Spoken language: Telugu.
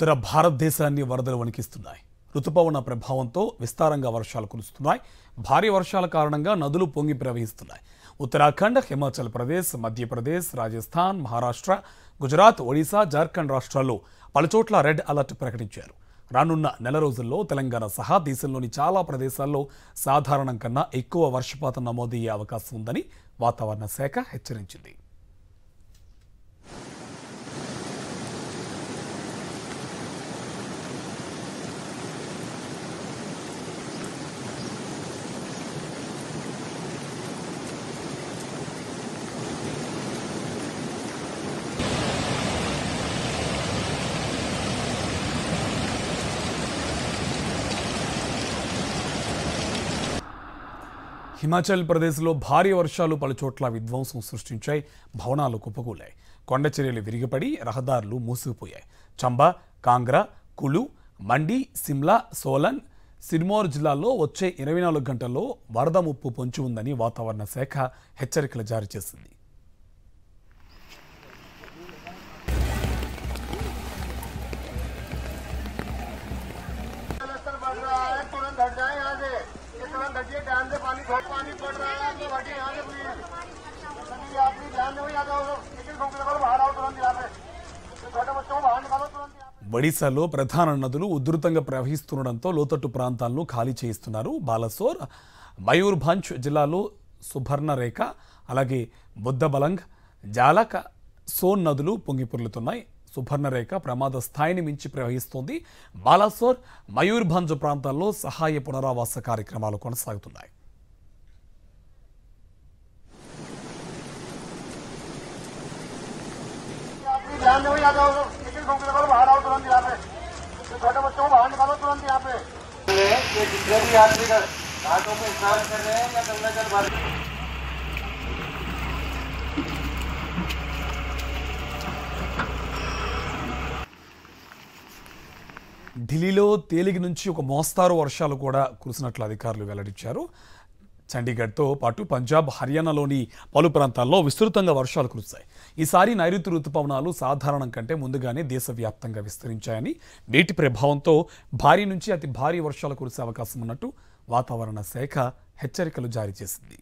ఉత్తర భారతదేశాన్ని వరదలు వణికిస్తున్నాయి. రుతుపవన ప్రభావంతో విస్తారంగా వర్షాలు కురుస్తున్నాయి. భారీ వర్షాల కారణంగా నదులు పొంగి ప్రవహిస్తున్నాయి. ఉత్తరాఖండ్, హిమాచల్ ప్రదేశ్, మధ్యప్రదేశ్, రాజస్థాన్, మహారాష్ట్ర, గుజరాత్, ఒడిశా, జార్ఖండ్ రాష్ట్రాల్లో పలుచోట్ల రెడ్ అలర్ట్ ప్రకటించారు. రానున్న నెల రోజుల్లో తెలంగాణ సహా దేశంలోని చాలా ప్రదేశాల్లో సాధారణం కన్నా ఎక్కువ వర్షపాతం నమోదయ్యే అవకాశం ఉందని వాతావరణ శాఖ హెచ్చరించింది. హిమాచల్ ప్రదేశ్లో భారీ వర్షాలు పలుచోట్ల విధ్వంసం సృష్టించాయి. భవనాలు కుప్పకూలాయి. కొండ చర్యలు విరిగిపడి రహదారులు మూసుకుపోయాయి. చంబా, కాంగ్రా, కులు, మండి, సిమ్లా, సోలన్, సిర్మౌర్ జిల్లాల్లో వచ్చే 24 గంటల్లో వరద ముప్పు పొంచి ఉందని వాతావరణ శాఖ హెచ్చరికలు జారీ చేసింది. ఒడిశాలో ప్రధాన నదులు ఉధృతంగా ప్రవహిస్తుండటంతో లోతట్టు ప్రాంతాలను ఖాళీ చేయిస్తున్నారు. బాలసోర్, మయూర్భంజ్ జిల్లాలో సుబర్ణరేఖ, అలాగే బుద్ధబలంగ్, జాలక, సోన్ నదులు పొంగిపొర్లుతున్నాయి. సుబర్ణరేఖ ప్రమాద స్థాయిని మించి ప్రవహిస్తోంది. బాలసోర్, మయూర్భంజ్ ప్రాంతాల్లో సహాయ పునరావాస కార్యక్రమాలు కొనసాగుతున్నాయి. ఢిల్లీలో తేలిగి నుంచి ఒక మోస్తారు వర్షాలు కూడా కురిసినట్లు అధికారులు వెల్లడించారు. చండీగఢ్తో పాటు పంజాబ్, హర్యానాలోని పలు ప్రాంతాల్లో విస్తృతంగా వర్షాలు కురుస్తాయి. ఈసారి నైరుతి రుతుపవనాలు సాధారణం కంటే ముందుగానే దేశవ్యాప్తంగా విస్తరించాయని, వీటి ప్రభావంతో భారీ నుంచి అతి భారీ వర్షాలు కురిసే అవకాశం ఉన్నట్టు వాతావరణ శాఖ హెచ్చరికలు జారీ చేసింది.